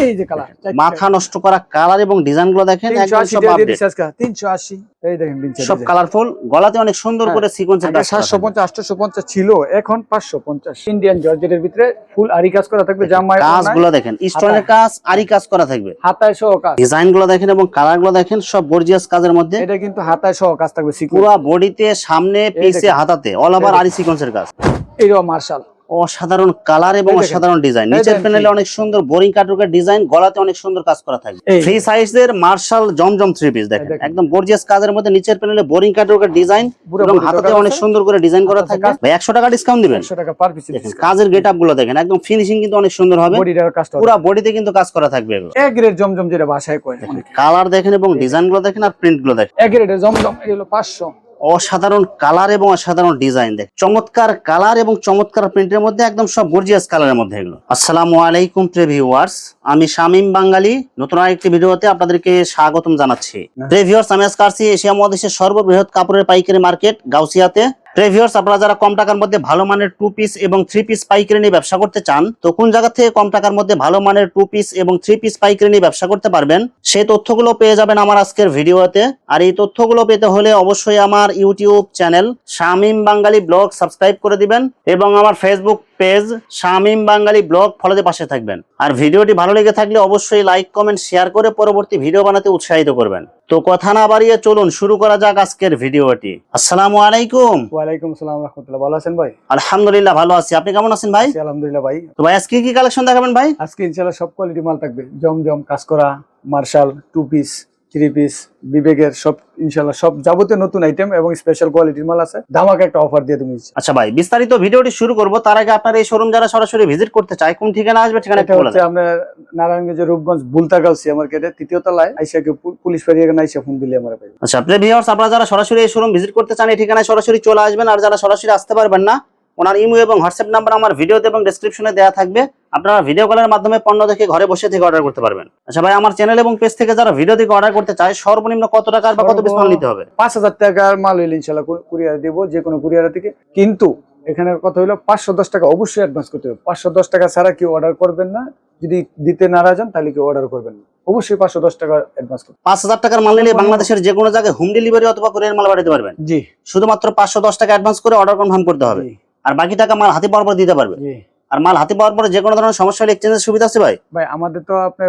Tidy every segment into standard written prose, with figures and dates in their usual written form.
এই যে কালার মাথা নষ্ট করা কালার এবং ডিজাইন গুলো দেখেন একদম সব আপডেট 380 এই দেখেন সব কালারফুল গলাতে অনেক সুন্দর করে সিকোয়েন্সের কাজ 750 850 ছিল এখন 550 ইন্ডিয়ান জর্জেটের ভিতরে ফুল আরি কাজ করা থাকবে জামায় কাজগুলো দেখেন স্টোনের কাজ আরি কাজ করা থাকবে হাতায় সহ কাজ ডিজাইন গুলো দেখেন এবং কালার গুলো দেখেন সব গর্জিয়াস কাজের মধ্যে এটা কিন্তু হাতায় সহ কাজ থাকবে পুরো বডিতে সামনে পিছে হাতাতে অল ওভার আরি সিকোয়েন্সের কাজ এইরকম মার্শাল অসাধারণ কালার এবং অসাধারণ ডিজাইন নিচের প্যানেলে অনেক সুন্দর বোরিং কাটওয়ার্কের ডিজাইন গলাতে অনেক সুন্দর কাজ করা থাকবে ফ্রি সাইজের মার্শাল জমজম থ্রি পিস দেখেন একদম গর্জিয়াস কাজের মধ্যে নিচের প্যানেলে বোরিং কাটওয়ার্কের ডিজাইন এবং হাতাতে অনেক সুন্দর করে ডিজাইন করা থাকবে ভাই 100 টাকা ডিসকাউন্ট দিবেন 100 টাকা পার পিস দেখেন কাজের গেটআপ গুলো দেখেন একদম ফিনিশিং কিন্তু অনেক সুন্দর হবে পুরো বডিতে কিন্তু কাজ করা থাকবে এ গ্রেড জমজম যেটা ভাষায় কয় কালার দেখেন এবং ডিজাইন গুলো দেখেন আর প্রিন্ট গুলো দেখেন এ গ্রেডের জমজম এগুলো 500 অসাধারণ কালার এবং অসাধারণ ডিজাইন দেখ চমৎকার কালার এবং চমৎকার প্রিন্টের মধ্যে একদম সব গর্জিয়াস কালারের মধ্যে এগুলো। আসসালামু আলাইকুম প্রিয় ভিউয়ার্স, আমি শামীম বাঙালি নতুন আরেকটি ভিডিওতে আপনাদেরকে স্বাগতম জানাচ্ছি। প্রিয় ভিউয়ার্স, আমি আজকে আসছি এশিয়া মহাদেশের সর্ববৃহৎ কাপড়ের পাইকারি মার্কেট গাউসিয়াতে। প্রিয় ভিউয়ার্স, আপনারা যারা কম টাকার মধ্যে ভালো মানের 2 পিস এবং 3 পিস পাইকারি নিয়ে ব্যবসা করতে চান, তো কোন জায়গা থেকে কম টাকার মধ্যে ভালো মানের 2 পিস এবং 3 পিস পাইকারি নিয়ে ব্যবসা করতে পারবেন সেই তথ্যগুলো পেয়ে যাবেন আমার আজকের ভিডিওতে। আর এই তথ্যগুলো পেতে হলে অবশ্যই আমার ইউটিউব চ্যানেল শামীম বাঙালি ব্লগ সাবস্ক্রাইব করে দিবেন এবং আমার ফেসবুক পেজ শামীম বাঙালি ব্লগ ফলোতে পাশে থাকবেন। আর ভিডিওটি ভালো লেগে থাকলে অবশ্যই লাইক কমেন্ট শেয়ার করে পরবর্তী ভিডিও বানাতে উৎসাহিত করবেন। তো কথা না বাড়িয়ে চলুন শুরু করা যাক আজকের ভিডিওটি। আসসালামু আলাইকুম। ওয়ালাইকুম আসসালাম ওয়া রাহমাতুল্লাহ। ভালো আছেন ভাই? আলহামদুলিল্লাহ ভালো আছি, আপনি কেমন আছেন ভাই? আলহামদুলিল্লাহ ভাই। তো ভাই আজকে কি কালেকশন দেখাবেন ভাই? আজকে ইনশাআল্লাহ সব কোয়ালিটি মাল থাকবে, জমজম কাজ করা, মার্শাল, 2 পিস 3 পিস, বিবেকের সব ইনশাআল্লাহ সব যাবতীয় নতুন আইটেম এবং স্পেশাল কোয়ালিটির মাল আছে। ধামাকা একটা অফার দিয়ে তুমি। আচ্ছা ভাই, বিস্তারিত ভিডিওটি শুরু করব তার আগে আপনার এই শোরুম যারা সরাসরি ভিজিট করতে চায় কোন ঠিকানা আসবে? ঠিকানাটা বলে দেন। আমরা নারায়ণগঞ্জের রূপগঞ্জ বুলতা গাউসিয়া মার্কেটে 3য় তলায় আইসাকে পুলিশ ফাঁড়ি এখানে আইসা ফোন দিলে আমরা পাই। আচ্ছা প্রিয় ভিউয়ার্স, আপনারা যারা সরাসরি এই শোরুম ভিজিট করতে চান এই ঠিকানায় সরাসরি চলে আসবেন। আর যারা সরাসরি আসতে পারবেন না, ওনার ইমো এবং হোয়াটসঅ্যাপ নাম্বার আমার ভিডিওতে এবং ডেসক্রিপশনে দেওয়া থাকবে, আপনারা ভিডিও কলের মাধ্যমে পণ্য দেখে ঘরে বসে থেকে অর্ডার করতে পারবেন। আচ্ছা ভাই, আমার চ্যানেল এবং পেজ থেকে যারা ভিডিও দেখে অর্ডার করতে চায় সর্বনিম্ন কত টাকার বা কত পিস মাল নিতে হবে? 5000 টাকার মাল হইলে ইনশাআল্লাহ কুরিয়ার দেব, যে কোনো কুরিয়ার থেকে। কিন্তু এখানে কথা হলো 510 টাকা অবশ্যই অ্যাডভান্স করতে হবে। 510 টাকা ছাড়া কেউ অর্ডার করবেন না। যদি দিতে নারাজ হন তাহলে কেউ অর্ডার করবেন না। অবশ্যই 510 টাকা অ্যাডভান্স করতে। 5000 টাকার মাল নিলে বাংলাদেশের যে কোনো জায়গায় হোম ডেলিভারি অথবা কুরিয়ার মাল পাঠাতে পারবেন। জি, শুধুমাত্র 510 টাকা অ্যাডভান্স করে অর্ডার কনফার্ম করতে হবে। আর বাকি টাকা মাল হাতে পাওয়ার পর দিতে পারবে। আর মাল হাতে পাওয়ার পরে যে কোনো ধরনের সমস্যা হলে এক্সচেঞ্জের সুবিধা আছে ভাই? ভাই আমাদের তো আপনার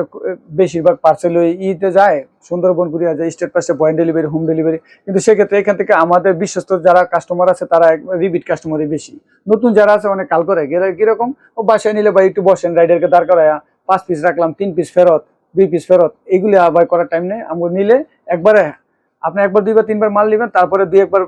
বেশিরভাগ পার্সেল ইতে যায়, সুন্দরবন কুরিয়ার যায়, স্টেট পাশে পয়েন্ট ডেলিভারি, হোম ডেলিভারি। কিন্তু সেক্ষেত্রে এখান থেকে আমাদের বিশ্বস্ত যারা কাস্টমার আছে তারা রিপিট কাস্টমারই বেশি। নতুন যারা আছে অনেক কাল করে গেলে কিরকম ও বাসায় নিলে ভাই একটু বসেন, রাইডারকে দাঁড় করায় 5 পিস রাখলাম, 3 পিস ফেরত, 2 পিস ফেরত, এগুলি আবার করার টাইম নেই। আমরা নিলে একবারে আপনি একবার 2 বার 3 বার মাল নেবেন, তারপরে 2-1 বার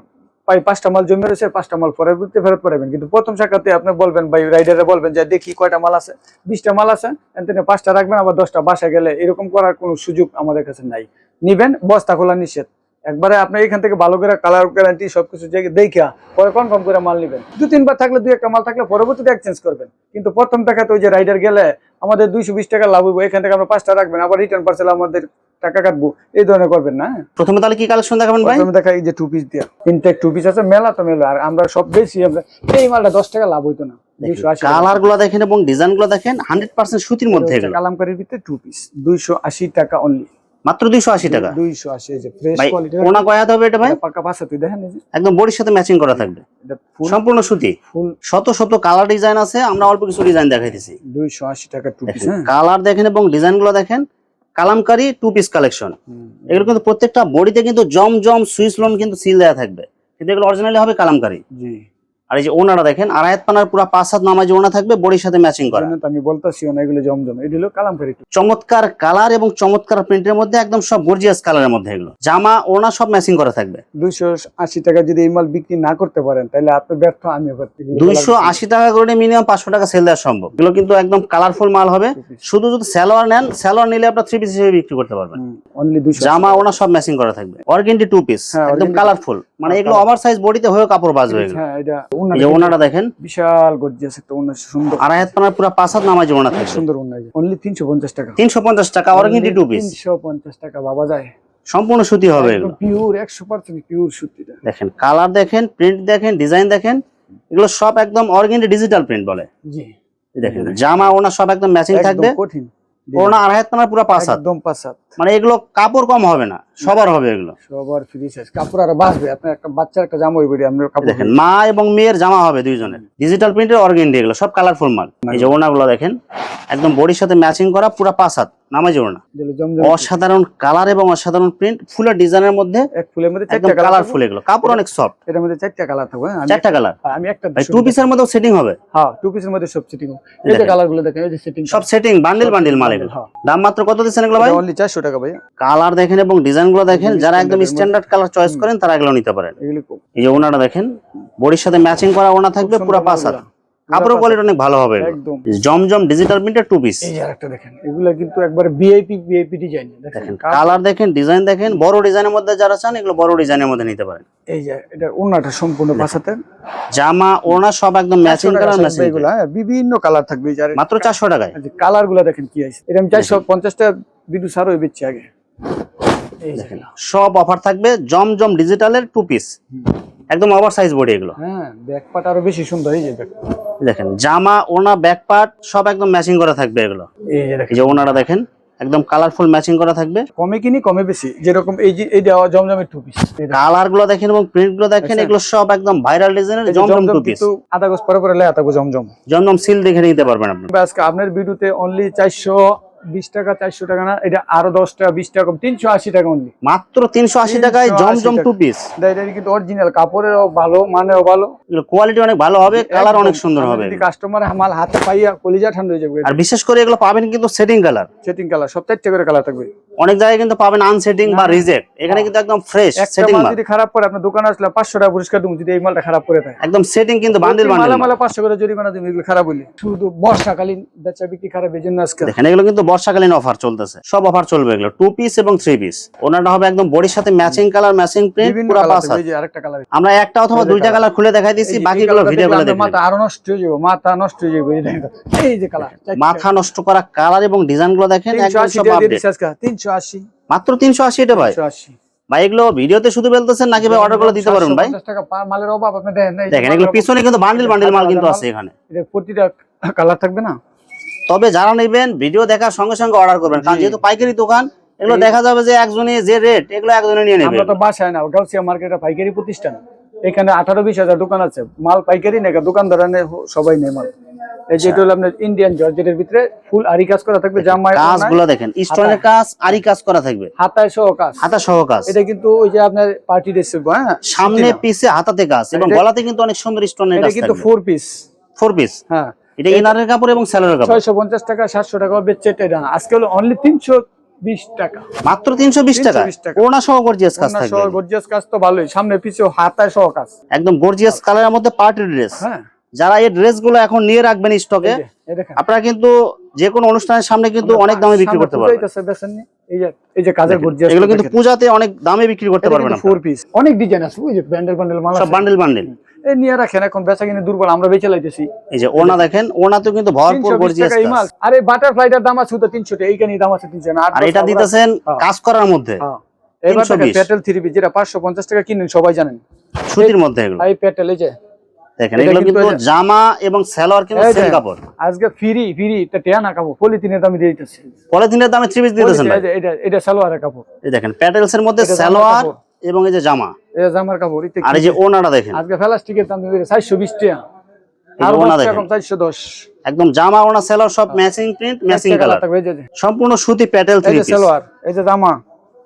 5টা মাল জমে রয়েছে, 5টা মাল পরে ফেরত পাবেন। কিন্তু প্রথম শাখাতে আপনি বলবেন ভাই রাইডারে বলবেন যে দেখি কয়টা মাল আছে, 20টা মাল আছে, এখানে 5টা রাখবেন, আবার 10টা বাসায় গেলে এরকম করার কোনো সুযোগ আমাদের কাছে নাই। নিবেন, বস্তা খোলা নিষেধ। একবারে আপনি এখান থেকে ভালো করে কালার গ্যারান্টি সবকিছু দেখা পরে কনফার্ম করে মাল নেবেন। 2-3 বার থাকলে 2-1টা মাল থাকলে পরবর্তীতে এক্সচেঞ্জ করবেন। কিন্তু প্রথম টাকাতে ওই যে রাইডার গেলে আমাদের 220 টাকা লাভ হইব, এখান থেকে আমরা 5টা রাখবেন, আবার রিটার্ন পার্সেল আমাদের টাকা কাটবো, এই ধরনের করবেন না। প্রথমে তাহলে কি কালেকশন দেখাবেন ভাই? প্রথমে দেখা এই যে 2 পিস দিয়া ইনটেক 2 পিস আছে, মেলা তো মেলা। আর আমরা সব বেশি আমরা এই মালটা 10 টাকা লাভ হইতো না। 280 কালার গুলো দেখেন এবং ডিজাইন গুলো দেখেন 100% সুতির মধ্যে এগুলো। কালামকারীর ভিতরে 2 পিস 280 টাকা অনলি, মাত্র 280 টাকা। 280 এই যে ফ্রেশ কোয়ালিটি। ওনা কয় হাত হবে এটা ভাই? পাকা পাঁচা, তুই দেখেন এই যে একদম বডির সাথে ম্যাচিং করা থাকবে, এটা ফুল সম্পূর্ণ সুতি। ফুল শত শত কালার ডিজাইন আছে, আমরা অল্প কিছু ডিজাইন দেখাইতেছি। 280 টাকা 2 পিস। কালার দেখেন এবং ডিজাইন গুলো দেখেন, কালামকারী 2 পিস কালেকশন। এগুলো কিন্তু প্রত্যেকটা বডিতে কিন্তু জমজম সুইস লোন কিন্তু সিল দেয়া থাকবে, কিন্তু এগুলো অরিজিনালি হবে কালামকারী। জি। আর এই যে ওনাটা দেখেন আড়াই হাত পানার পুরো 5 হাত নামাজ ওনা থাকবে, বডির সাথে ম্যাচিং করা। আমি বলতাছি না এগুলো জমজম, এটা হলো কালামকারী। চমৎকার কালার এবং চমৎকার প্রিন্টের মধ্যে একদম সব গর্জিয়াস কালারের মধ্যে এগুলো। জামা ওনা সব ম্যাচিং করা থাকবে। 280 টাকা যদি এই মাল বিক্রি না করতে পারেন তাহলে আপনি ব্যর্থ, আমি ব্যর্থ। 280 টাকা করে মিনিমাম 500 টাকা সেল দেওয়া সম্ভব। এগুলো কিন্তু একদম কালারফুল মাল হবে। শুধু যদি সালোয়ার নেন, সালোয়ার নিলে আপনার 3 পিস হিসেবে বিক্রি করতে পারবেন। অনলি 280। জামা ওনা সব ম্যাচিং করা থাকবে, অর্গেন্ডি 2 পিস একদম কালারফুল, মানে এগুলো ওভারসাইজ বডিতে হয়েও কাপড় বাজবে এগুলো। হ্যাঁ, এটা এই ওনাটা দেখেন বিশাল গর্জিয়াস একটা ওনা, সুন্দর আড়াই হাত পানার পুরো 5 হাত নামাজ ওনা থাকবে, সুন্দর ওনা। অনলি 350 টাকা। 350 টাকা অর্গেন্ডি 2 পিস। 350 টাকা বাবা যায়, সম্পূর্ণ সুতি হবে এগুলো, পিওর 100% পিওর সুতিটা। দেখেন কালার দেখেন, প্রিন্ট দেখেন, ডিজাইন দেখেন, এগুলো সব একদম অর্গেন্ডি ডিজিটাল প্রিন্ট বলে। জি। দেখেন জামা ওনা সব একদম ম্যাচিং থাকবে। কঠিন ওড়না আড়াই হাত পানার পুরো 5 হাত, একদম 5 হাত। মানে এগুলো কাপড় কম হবে না, সবার হবে এগুলো। সবার ফ্রি সাইজ, কাপড় আরো বাঁচবে। আপনার একটা বাচ্চার একটা জামা হইবে আপনার কাপড়। দেখেন মা এবং মেয়ের জামা হবে দুইজনের, ডিজিটাল প্রিন্টের অর্গেন্ডি, এগুলো সব কালারফুল মাল। এই যে ওড়নাগুলো দেখেন একদম বডির সাথে ম্যাচিং করা পুরো 5 হাত নামাজি ওড়না, অসাধারণ কালার এবং অসাধারণ প্রিন্ট, ফুলের ডিজাইনের মধ্যে, এক ফুলের মধ্যে একদম 4টা কালার। কালারফুল এগুলো, কাপড় অনেক সফট। এটার মধ্যে 4টা কালার থাকবে। 4টা কালার, আমি একটা ভাই 2 পিসের মধ্যেও সেটিং হবে। হ্যাঁ 2 পিসের মধ্যে সব সেটিং হবে। এই যে কালারগুলো দেখেন, এই যে সেটিং সব সেটিং বান্ডিল বান্ডিল মাল এগুলো। দাম মাত্র কত দিচ্ছেন এগুলো ভাই? অনলি 400 টাকা ভাই। কালার দেখেন এবং ডিজাইনগুলো দেখেন, যারা একদম স্ট্যান্ডার্ড কালার চয়েস করেন তারা এগুলো নিতে পারেন। এই যে ওনাটা দেখেন বডির সাথে ম্যাচিং করা ওনা থাকবে পুরো 5 হাত, কাপড়ের কোয়ালিটি অনেক ভালো হবে একদম। জমজম ডিজিটাল প্রিন্টের 2 পিস। এই যে আরেকটা দেখেন, এগুলা কিন্তু একবারে ভিআইপি ডিজাইন। দেখেন কালার দেখেন, ডিজাইন দেখেন, বড় ডিজাইনের মধ্যে যারা চান এগুলো বড় ডিজাইনের মধ্যে নিতে পারেন। এই যে এটা ওন্নাটা সম্পূর্ণ 5 হাতের, জামা ওড়না সব একদম ম্যাচিং কালার ম্যাচিং। এগুলা বিভিন্ন কালার থাকবে। এই যে মাত্র 400 টাকায়। এই যে কালারগুলো দেখেন কি আছে। এটা আমি 450 টাকা ভিডিও সার হয়ে বেচছি আগে। এই দেখেন সব অফার থাকবে জমজম ডিজিটালের 2 পিস, একদম ওভার সাইজ বডি এগুলো। হ্যাঁ ব্যাক পার্ট আরো বেশি সুন্দর। এই যে দেখেন জামা ওড়না ব্যাক পার্ট সব একদম ম্যাচিং করা থাকবে এগুলো। এই যে দেখেন, এই যে ওড়নাটা দেখেন একদম কালারফুল ম্যাচিং করা থাকবে। কমে কিনি কমে বেশি, যেরকম এই যে এইটা জমজমের 2 পিস। কালার গুলো দেখেন এবং প্রিন্ট গুলো দেখেন, এগুলো সব একদম ভাইরাল ডিজাইনের জমজম 2 পিস। কিন্তু আধা গজ পরে পরে লেয়া থাকবে জমজম। জমজম সিল দেখে নিতে পারবেন আপনি। আজকে আপনার ভিডিওতে অনলি 420 টাকা, 400 টাকা না, এটা আরো 10 টাকা 20 টাকা কম, 380 টাকা অনলি। মাত্র 380 টাকায় জমজম 2 পিস। এটা কিন্তু অরিজিনাল, কাপড়েরও ভালো, মানেও ভালো, এগুলো কোয়ালিটি অনেক ভালো হবে, কালার অনেক সুন্দর হবে। যদি কাস্টমার মাল হাতে পাইয়া কলিজা ঠান্ডা হয়ে যাবে। আর বিশেষ করে এগুলো পাবেন কিন্তু সেটিং কালার, সেটিং কালার সব 4টা করে কালার থাকবে। অনেক জায়গায় কিন্তু পাবেন আনসেটিং বা রিজেক্ট, এখানে কিন্তু একদম ফ্রেশ সেটিং মাল। যদি খারাপ করে আপনার দোকানে আসলে 500 টাকা পুরস্কার দেবো যদি এই মালটা খারাপ করে থাকে। একদম সেটিং কিন্তু বান্ডিল বান্ডিল মালা 500 করে জরিমানা দেবো এগুলো খারাপ হইলে। শুধু বর্ষাকালীন বেচা বিক্রি খারাপ, এই জন্য আজকে দেখেন এগুলো কিন্তু বর্ষাকালীন অফার চলতেছে, সব অফার চলবে এগুলো 2 পিস এবং 3 পিস। ওনাটা হবে একদম বডির সাথে ম্যাচিং কালার ম্যাচিং প্রিন্ট পুরো 5 হাত। এই যে আরেকটা কালার, আমরা একটা অথবা দুইটা কালার খুলে দেখাই দিছি, বাকিগুলো ভিডিও করে দেখবেন। মাথা আরো নষ্ট হয়ে যাবে, মাথা নষ্ট হয়ে যাবে। এই যে কালার, মাথা নষ্ট করা কালার এবং ডিজাইনগুলো দেখেন একদম সব আপডেট। 380 মাত্র 380 এটা ভাই। 380 ভাই এগুলো ভিডিওতে শুধু বলতেছেন নাকি ভাই অর্ডার করে দিতে পারবেন ভাই? 50 টাকা মালের অভাব আপনি দেখেন। দেখেন এগুলো পিছনে কিন্তু বান্ডিল বান্ডিল মাল কিন্তু আছে এখানে। এটা প্রতিটা কালার থাকবে না। তবে যারা নেবেন ভিডিও দেখার সঙ্গে সঙ্গে অর্ডার করবেন, কারণ যেহেতু পাইকারি দোকান, এগুলো দেখা যাবে যে একজনে যে রেট এগুলো একজনে নিয়ে নেবে। আমরা তো বাসায় না, গাউসিয়া মার্কেটে পাইকারি প্রতিষ্ঠান। এখানে 18-20 হাজার দোকান আছে, মাল পাইকারি নেই, দোকানদার সবাই নেই মাল। এই যে এটা হলো আপনার ইন্ডিয়ান জর্জেটের ভিতরে ফুল আরি কাজ করা থাকবে। জামায় কাজগুলো দেখেন স্টোনের কাজ, আরি কাজ করা থাকবে, হাতায় সহ কাজ, হাতা সহ কাজ। এটা কিন্তু ওই যে আপনার পার্টি ড্রেস, হ্যাঁ সামনে পিছে হাতাতে কাজ এবং গলাতে কিন্তু অনেক সুন্দর স্টোনের কাজ এটা কিন্তু থাকবে। 4 পিস। 4 পিস, হ্যাঁ এটা ইনারের কাপড় এবং সেলরের কাপড়। 650 টাকা 700 টাকা বেচছে এটা, আজকে হলো অনলি 320 টাকা। মাত্র 320 টাকা। 320 টাকা। ওড়না সহ গর্জিয়াস কাজ থাকবে, সহ গর্জিয়াস কাজ তো ভালোই, সামনে পিছে হাতায় সহ কাজ, একদম গর্জিয়াস কালারের মধ্যে পার্টি ড্রেস। হ্যাঁ যারা এই ড্রেসগুলো এখন নিয়ে রাখবেন স্টকে, এই দেখেন আপনারা কিন্তু যে কোনো অনুষ্ঠানের সামনে কিন্তু অনেক দামে বিক্রি করতে পারবেন। এই যে কাজের গর্জিয়াস, এগুলো কিন্তু পূজাতে অনেক দামে বিক্রি করতে পারবেন আপনারা। 4 পিস, অনেক ডিজাইন আছে। ওই যে বান্ডেল বান্ডেল মাল সব আছে, বান্ডেল বান্ডেল। এই নিয়ে রাখেন, এখন বেচা কিনে দুর্বল, আমরা বেচে লাইতেছি। এই যে ওনা দেখেন, ওনাতে কিন্তু ভরপুর 320 গর্জিয়াস টাকা এই মাল। কাজ। আরে বাটারফ্লাইটার দাম আছে তো 300 টাকা, এইখানে দাম আছে 300 না। আর এটা দিতেছেন কাজ করার মধ্যে। হ্যাঁ এবার 320 পেটেল 3 পিস যেটা 550 টাকা কিনেন সবাই জানেন, সুতির মধ্যে এগুলো। এই পেটেল এই যে দেখেন এগুলো কিন্তু জামা এবং সালোয়ার কিন্তু সেম কাপড়। আজকে ফ্রি এটা টেয়া না কাপড়, পলিথিনের দামে দিয়ে দিতেছে। পলিথিনের দামে 3 পিস দিতেছেন ভাই। এটা সালোয়ারের কাপড়। এই দেখেন প্যাটেলস এর মধ্যে সালোয়ার এবং এই যে জামা, এই জামার কাপড়। আর এই যে ওনাটা দেখেন আজকে প্লাস্টিকের দাম দিয়ে 420 টাকা, আর ওনা 10 টাকা দেখেন কম 410। একদম জামা ওনা সালোয়ার সব ম্যাচিং প্রিন্ট ম্যাচিং কালার থাকবে। এই যে সম্পূর্ণ সুতি প্যাটেল 3 এই যে পিস, সালোয়ার, এই যে জামা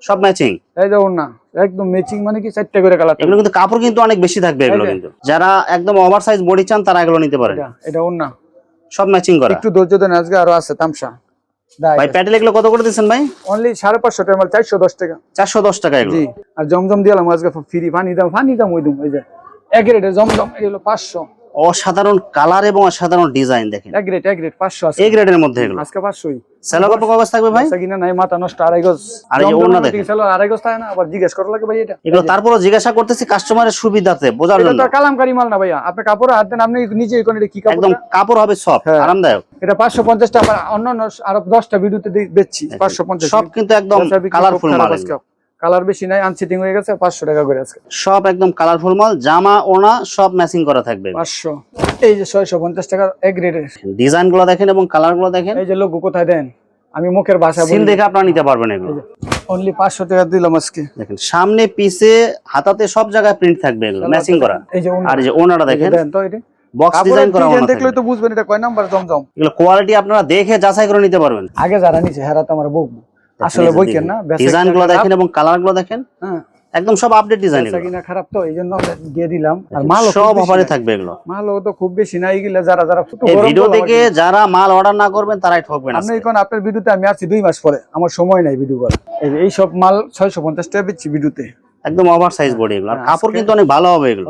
সব ম্যাচিং। এই যে ওড়না একদম ম্যাচিং, মানে কি 4টা করে কালার। এগুলো কিন্তু কাপড় কিন্তু অনেক বেশি থাকবে এগুলো কিন্তু। যারা একদম ওভার সাইজ বডি চান তারা এগুলো নিতে পারেন। এটা ওড়না সব ম্যাচিং করা। একটু ধৈর্য দেন, আজকে আরো আছে তামসা। ভাই প্যাটেল এগুলো কত করে দিচ্ছেন ভাই? অনলি 550 টাকা মাল, 410 টাকা। 410 টাকা এগুলো। জি, আর জমজম দিলাম আজকে ফ্রি, পানি দাম ওই দাম। এই যে এক রেটে জমজম, এই হলো 500। অসাধারণ কালার এবং অসাধারণ ডিজাইন দেখেন, এক রেট 500 আছে এই গ্রেডের মধ্যে এগুলো। আজকে 500ই। সেলো কাপড় কত থাকবে ভাই? কিনা নাই, মাথা নষ্ট। আড়াই গজ। আর এই যে ওড়না দেখেন, সেলো আড়াই গজ থাকে না, আবার জিজ্ঞেস করা লাগে ভাই। এটা এগুলো তারপরও জিজ্ঞাসা করতেছি কাস্টমারের সুবিধাতে বোঝার এটা জন্য। তো কালামকারী মাল না ভাইয়া, আপনি কাপড় হাত দেন, আপনি নিজেই কোন এটা কি কাপড়। একদম কাপড় হবে সফট আরামদায়ক। এটা 550 টাকা। অন্য আরো 10টা ভিডিওতে বেচছি 550। সব কিন্তু একদম কালারফুল মাল, কালার বেশি নাই, আনসেটিং হয়ে গেছে। 500 টাকা করে আজকে সব একদম কালারফুল মাল, জামা ওড়না সব ম্যাচিং করা থাকবে। 500। এই যে 650 টাকা এক রেটের ডিজাইন গুলো দেখেন এবং কালার গুলো দেখেন। এই যে লোগো কোথায় দেন, আমি মুখের ভাষা সিল দেখে আপনারা নিতে পারবেন এগুলো। অনলি 500 টাকা দিলাম আজকে। দেখেন সামনে পিছে হাতাতে সব জায়গায় প্রিন্ট থাকবে এগুলো ম্যাচিং করা। এই যে আর এই যে ওনাটা দেখেন তো এটা বক্স ডিজাইন করা ওনা দেখলে তো বুঝবেন এটা কয় নাম্বার জমজম। এগুলো কোয়ালিটি আপনারা দেখে যাচাই করে নিতে পারবেন। আগে যারা নিছে হেরা তো আমার বকবো, আসলে বইকেন না। ডিজাইন গুলো দেখেন এবং কালার গুলো দেখেন, হ্যাঁ একদম সব আপডেট ডিজাইন। বেচা কিনা খারাপ তো এইজন্য আমরা দিয়ে দিলাম। আর মাল সব অফারে থাকবে এগুলো। মালও তো খুব বেশি না, এইগুলা যারা এই ভিডিও থেকে যারা মাল অর্ডার না করবেন তারাই ঠকবেন। আপনি এখন আপনার ভিডিওতে আমি আছি 2 মাস পরে, আমার সময় নাই ভিডিও করা। এই সব মাল 650 টাকা বেচছি ভিডিওতে, একদম ওভার সাইজ বডি এগুলো। আর কাপড় কিন্তু অনেক ভালো হবে এগুলো।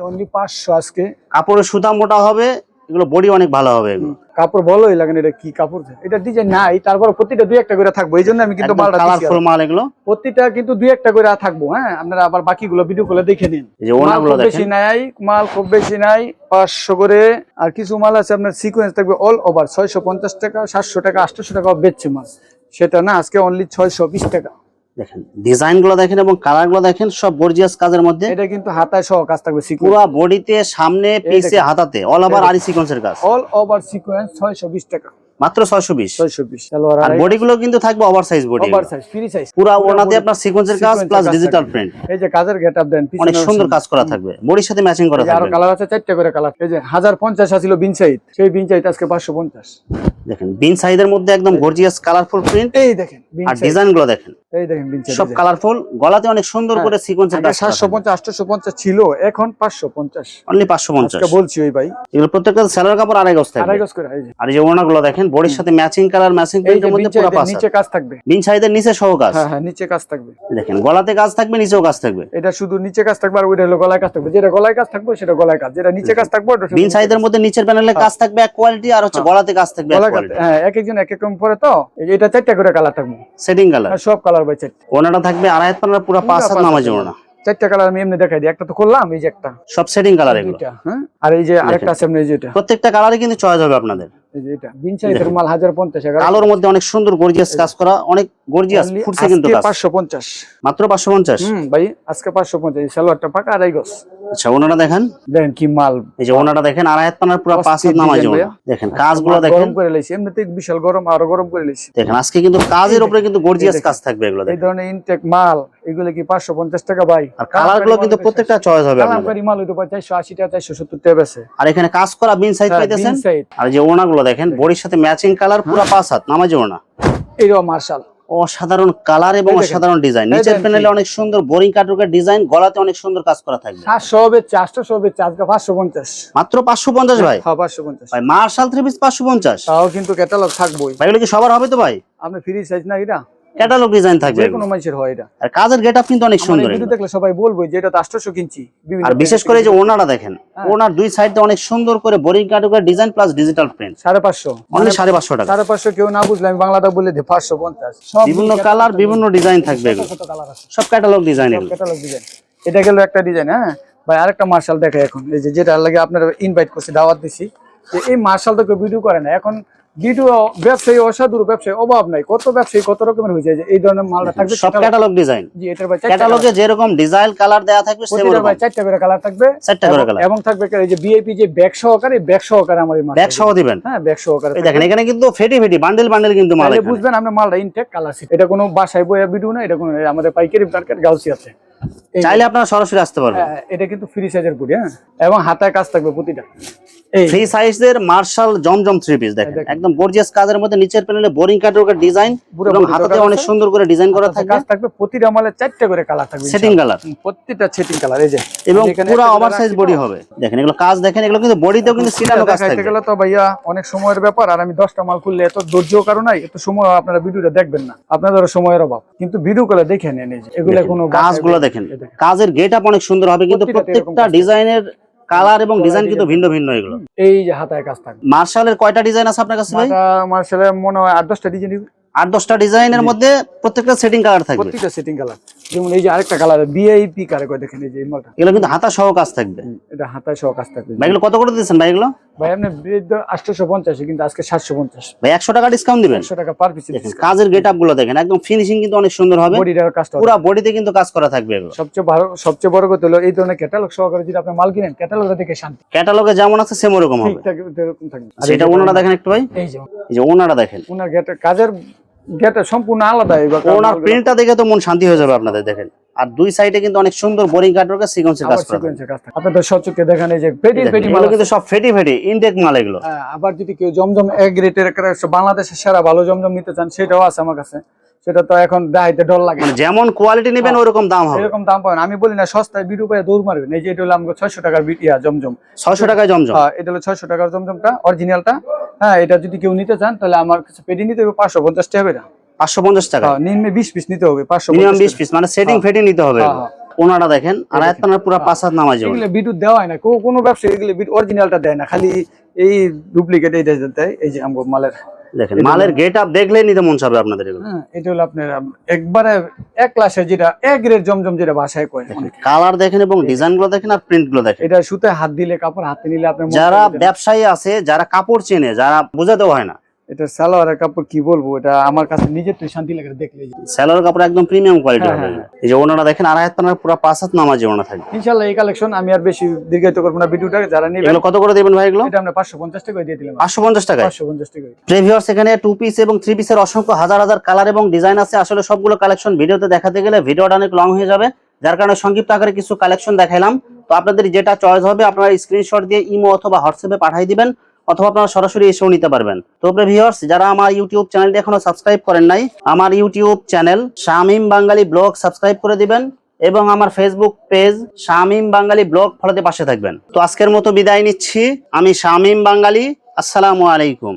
অনলি 500 আজকে। কাপড়ের সুতা মোটা হবে, এগুলো বডি অনেক ভালো হবে এগুলো। কাপড় ভালোই লাগে না। এটা কি কাপড়, এটা ডিজাইন নাই, তারপর প্রতিটা 2-1টা করে থাকবো। এইজন্য আমি কিন্তু মালটা কালারফুল মাল এগুলো প্রতিটা কিন্তু 2-1টা করে থাকবো। হ্যাঁ আপনারা আবার বাকিগুলো ভিডিও করে দেখে নিন। এই যে ওনাগুলো দেখেন, বেশি নাই মাল, খুব বেশি নাই, 500 করে। আর কিছু মাল আছে আপনার সিকোয়েন্স থাকবে অল ওভার 650 টাকা, 700 টাকা, 800 টাকা বেচছে মাল, সেটা না আজকে অনলি 620 টাকা। দেখেন ডিজাইন গুলো দেখেন এবং কালার গুলো দেখেন, সব গর্জিয়াস কাজের মধ্যে। এটা কিন্তু হাতায় সহ কাজ থাকবে, পুরো বডিতে সামনে পিছে হাতাতে অল ওভার আরি সিকোয়েন্সের কাজ। অল ওভার সিকোয়েন্স 620 টাকা মাত্র 620। আর বডিগুলো কিন্তু থাকবে over size body, over size free size. পুরো ওনাতে আপনার সিকোয়েন্সের কাজ প্লাস ডিজিটাল প্রিন্ট। এই যে কাজের গেটআপ দেন, অনেক সুন্দর কাজ করা থাকবে, বডির সাথে ম্যাচিং করা থাকবে। আরো কালার আছে 4টা করে কালার। এই যে 1050 ছিল বিন সাইড, সেই বিন সাইড আজকে 550। দেখেন বিন সাইজের মধ্যে একদম গর্জিয়াস কালারফুল প্রিন্ট। এই দেখেন আর ডিজাইন গুলো দেখেন, এই দেখেন বিন সাইড সব কালারফুল, গলাতে অনেক সুন্দর করে সিকোয়েন্সের কাজ। 750 850 ছিল, এখন 550 অনলি 550 আজকে বলছি ওই ভাই। এগুলো প্রত্যেকটা সেলার কাপড় আড়াই গজ থাকবে, আড়াই গজ করে। এই যে আর এই যে ওনাগুলো দেখেন বডির সাথে ম্যাচিং কালার ম্যাচিং এই প্রিন্টের যে মধ্যে পুরো পাঁচ নিচে কাজ থাকবে, বিন সাইজের নিচে সহ কাজ। হ্যাঁ হ্যাঁ নিচে কাজ থাকবে। দেখেন গলাতে কাজ থাকবে, নিচেও কাজ থাকবে। এটা শুধু নিচে কাজ থাকবে, আর ওইটা হলো গলায় কাজ থাকবে। যেটা গলায় কাজ থাকবে সেটা গলায় কাজ, যেটা নিচে কাজ থাকবে ওটা বিন সাইজের মধ্যে নিচের প্যানেলে কাজ থাকবে এক কোয়ালিটি, আর হচ্ছে গলাতে কাজ থাকবে এক গলায় কাজ। কোয়ালিটি। হ্যাঁ এক একজন এক এক রকম পরে তো। এটা 4টা করে কালার থাকবে, সেটিং কালার, সব কালার বাই 4টা। ওনাটা থাকবে আড়াই হাত পানার পুরো 5 হাত নামাজ ওনা। 4টা কালার আমি এমনি দেখাই দিই। একটা তো করলাম, এই যে একটা, সব সেটিং কালার এগুলো। হ্যাঁ আর এই যে আরেকটা আছে এমনি, এই যে এটা, প্রত্যেকটা কালারই কিন্তু চয়েস হবে আপনাদের। এই যে এটা বিন সাইজের মাল 1050 টাকা। কালোর মধ্যে অনেক সুন্দর গর্জিয়াস কাজ করা, অনেক গর্জিয়াস ফুটছে কিন্তু কাজ। 550 মাত্র 550। ভাই আজকে 550। সালোয়ারটা পাকা আড়াই গজ। আচ্ছা ওনাটা দেখেন, দেখেন কি মাল। এই যে ওনাটা দেখেন আড়াই হাত পানার পুরো 5 হাত নামাজ ওনা। দেখেন কাজগুলো দেখেন, গরম করে লাইছি, এমনিতে বিশাল গরম, আরো গরম করে লাইছি। দেখেন আজকে কিন্তু কাজের উপরে কিন্তু গর্জিয়াস কাজ থাকবে এগুলো এই দেখেন। ধরনের ইনটেক মাল এগুলো কি 550 টাকা ভাই। আর কালারগুলো কিন্তু প্রত্যেকটা চয়েস হবে আপনাদের। কালামকারী মাল হইতো 480 টাকা 470 টাকা বেচে। আর এখানে কাজ করা বিন সাইজ পাইতেছেন। আর যে ওনাগুলো দেখেন বডির সাথে ম্যাচিং কালার, পুরো 5 হাত নামাজ ওনা। এইরো মার্শাল, অসাধারণ কালার এবং অসাধারণ ডিজাইন। নিচের প্যানেলে অনেক সুন্দর বোরিং কাটওয়ার্কের ডিজাইন, গলাতে অনেক সুন্দর কাজ করা থাকবে। 700 হবে 800 হবে, আজকে 550। মাত্র 550 ভাই। হ্যাঁ 550 ভাই মার্শাল 3 পিস 550। তাও কিন্তু ক্যাটালগ থাকবেই ভাই এগুলো কি সবার হবে তো ভাই? আপনি ফ্রি সাইজ না এটা, ক্যাটালগ ডিজাইন থাকবে, যে কোনো মানুষের হয় এটা। আর কাজের গেটআপ কিন্তু অনেক সুন্দর। ভিডিও দেখলে সবাই বলবে যে এটা তো 800 কিনছি। আর বিশেষ করে যে ওনাটা দেখেন, ওনার দুই সাইডে অনেক সুন্দর করে বোরিং কাটওয়ার্কের design plus digital print. 550 only 550 টাকা। 550 কেউ না বুঝলে আমি বাংলাটা বলে দিই 550। সব বিভিন্ন কালার বিভিন্ন ডিজাইন থাকবে এগুলো, কত কালার আছে, সব ক্যাটালগ ডিজাইন এগুলো। Catalogue design. এটা গেল একটা ডিজাইন। হ্যাঁ ভাই আরেকটা মার্শাল দেখাই এখন, এই যে যেটা লাগে আপনারা ইনভাইট করছি, দাওয়াত দিছি, যে এই মার্শাল তো কেউ ভিডিও করে না এখন। ভিডিও ব্যবসায়ী অসাধুর ব্যবসায়ী অভাব নাই, কত ব্যবসায়ী কত রকমের হয়ে যায়। যে এই ধরনের মালটা থাকবে সব ক্যাটালগ ডিজাইন। জি এটার ভাই ক্যাটালগে যেরকম ডিজাইন কালার দেয়া থাকবে সেম প্রতিটা ভাই 4টা করে কালার থাকবে, 4টা করে কালার। এবং থাকবে এই যে ভিআইপি যে ব্যাগ সহকারে, ব্যাগ সহকারে আমার এই মাল ব্যাগ সহ দিবেন। হ্যাঁ ব্যাগ সহকারে। এই দেখেন এখানে কিন্তু ফেটি ফেটি বান্ডেল বান্ডেল কিন্তু মাল তাহলে এখানে। বুঝবেন আপনি মালটা ইনটেক কালার সিট। এটা কোনো বাসায় বইয়া ভিডিও না, এটা কোনো আমাদের পাইকারি মার্কেট গাউসি আছে। চাইলে আপনারা সরাসরি আসতে পারবেন। এটা কিন্তু ফ্রি সাইজের বডি। হ্যাঁ এবং হাতায় কাজ থাকবে প্রতিটা। এই ফ্রি সাইজের মার্শাল জমজম 3 পিস দেখেন, একদম গর্জিয়াস কাজের মধ্যে নিচের প্যানেলে বোরিং কাটওয়ার্কের ডিজাইন, এবং হাতাতে অনেক সুন্দর করে ডিজাইন করা থাকবে। কাজ থাকবে প্রতিটা মালে 4টা করে কালার থাকবে, সেটিং কালার, প্রতিটা সেটিং কালার। এই যে এবং পুরো ওভার সাইজ বডি হবে। দেখেন এগুলো কাজ দেখেন, এগুলো কিন্তু বডিতেও কিন্তু সিলানো কাজ থাকবে। গেলে তো ভাইয়া অনেক সময়ের ব্যাপার, আর আমি 10টা মাল খুললে এত ধৈর্য কারণ নাই, এত সময় আপনারা ভিডিওটা দেখবেন না, আপনাদের সময়ের অভাব। কিন্তু ভিডিও করে দেখে নেন, এই যে এগুলো কোনো কাজগুলো দেখেন, কাজের গেটআপ অনেক সুন্দর হবে, কিন্তু প্রত্যেকটা ডিজাইনের কালার এবং ডিজাইন কিন্তু ভিন্ন ভিন্ন এগুলো। এই যে হাতায় কাজ থাকবে। মার্শালের কয়টা ডিজাইন আছে আপনার কাছে ভাই? মার্শালের মনে হয় 8-10টা ডিজাইন। 8-10টা ডিজাইনের মধ্যে প্রত্যেকটা সেটিং কালার থাকবে, প্রত্যেকটা সেটিং কালার। যেমন এই যে আরেকটা কালার ভিআইপি কারে কয় দেখেন এই যে এই মালটা এগুলো কিন্তু হাতা সহ কাজ থাকবে। এটা হাতায় সহ কাজ থাকবে। ভাই এগুলো কত করে দিচ্ছেন ভাই এগুলো? ভাই আপনি 850 কিন্তু আজকে 750 ভাই 100 টাকা ডিসকাউন্ট দিবেন। 100 টাকা পার পিস। দেখেন কাজের গেটআপ গুলো দেখেন, একদম ফিনিশিং কিন্তু অনেক সুন্দর হবে। বডিটার কাজটা পুরো বডিতে কিন্তু কাজ করা থাকবে এগুলো। সবচেয়ে বড় কথা হলো এই ধরনের ক্যাটালগ সহকারে যদি আপনি মাল কিনেন ক্যাটালগটা দেখে শান্তি। ক্যাটালগে যেমন আছে সেম ওরকম হবে। ঠিকঠাক এরকম থাকবে। আর সেটা ওনারা দেখেন একটু ভাই, এই যে এই যে ওনারা দেখেন, ওনার কাজের গেটটা সম্পূর্ণ আলাদা। এবার ওনার প্রিন্টটা দেখে তো মন শান্তি হয়ে যাবে আপনাদের। দেখেন আর দুই সাইডে কিন্তু অনেক সুন্দর বোরিং কাটওয়ার্কের সিকোয়েন্সের কাজ করা আছে। আপনাদের সচক্ষে দেখেন এই যে পেটি মাল কিন্তু সব ফেটি ইনটেক মাল এগুলো। আবার যদি কেউ জমজম এক রেটের বাংলাদেশের সেরা ভালো জমজম নিতে চান সেটাও আছে আমার কাছে। সেটা তো এখন দাইতে ডর লাগে, মানে যেমন কোয়ালিটি নেবেন ওরকম দাম হবে, এরকম দাম পাবেন। আমি বলি না সস্তায় বিরু পায়ে দৌড় মারবেন। এই যে এটা হলো আমাকে 600 টাকার জমজম, 600 টাকায় জমজম। এটা হলো 600 টাকার জমজমটা অরিজিনালটা। হ্যাঁ, এটা যদি কেউ নিতে চান তাহলে আমার কাছে পেটি নিতে হবে 550 টাকা করে। 550 টাকা নিম্নে 20 পিস নিতে হবে। মিনিমাম 20 পিস, মানে সেটিং ফেটি নিতে হবে। ওনারা দেখেন আর আয়াতনার পুরো 5 হাত নামাজ হবে। এগুলো বিদ্যুৎ দেওয়া হয় না, কোনো ব্যবসা এগুলো অরিজিনালটা দেয় না, খালি এই ডুপ্লিকেট এইটা দেয়। এই যে আমগো মালের দেখেন মালের গেটআপ দেখলেই নিতে মন চাবে আপনাদের এগুলো। এটা হলো আপনার একবারে এক ক্লাসে যেটা এক গ্রেড জমজম যেটা ভাষায় কয়। কালার দেখেন এবং ডিজাইন গুলো দেখেন আর প্রিন্ট গুলো দেখেন। এটা সুতায় হাত দিলে কাপড় হাতে নিলে আপনার যারা ব্যবসায়ী আছে, যারা কাপড় চেনে, যারা বোঝাতেও হয় না, এটা সালোয়ারের কাপড় কি বলবো, এটা আমার কাছে নিজের তো শান্তি লাগে দেখলে। সালোয়ার কাপড় একদম প্রিমিয়াম কোয়ালিটি হবে। এই যে ওনারা দেখেন আর আয়াতনার পুরো 5 হাত নামাজে ওনা থাকবে। ইনশাআল্লাহ এই কালেকশন আমি আর বেশি দীর্ঘায়িত করব না ভিডিওটা। যারা নেবেন এগুলো কত করে দিবেন ভাই এগুলো? এটা আমরা 550 টাকা দিয়ে দিলাম। 550 টাকা 550 টাকা। প্রিভিউয়ার্স এখানে 2 পিস এবং 3 পিসের অসংখ্য হাজার হাজার কালার এবং ডিজাইন আছে। আসলে সবগুলো কালেকশন ভিডিওতে দেখাতে গেলে ভিডিওটা অনেক লং হয়ে যাবে, যার কারণে সংক্ষিপ্ত আকারে কিছু কালেকশন দেখাইলাম। তো আপনাদের যেটা চয়েস হবে আপনারা স্ক্রিনশট দিয়ে ইমো অথবা হোয়াটসঅ্যাপে পাঠিয়ে দিবেন, অথবা আপনারা সরাসরি এসেও নিতে পারবেন। তো ভিউয়ার্স যারা আমার ইউটিউব চ্যানেলটি এখনো সাবস্ক্রাইব করেন নাই, আমার ইউটিউব চ্যানেল শামীম বাঙালি ব্লগ সাবস্ক্রাইব করে দিবেন এবং আমার ফেসবুক পেজ শামীম বাঙালি ব্লগ ফলোতে পাশে থাকবেন। তো আজকের মতো বিদায় নিচ্ছি, আমি শামীম বাঙালি। আসসালামু আলাইকুম।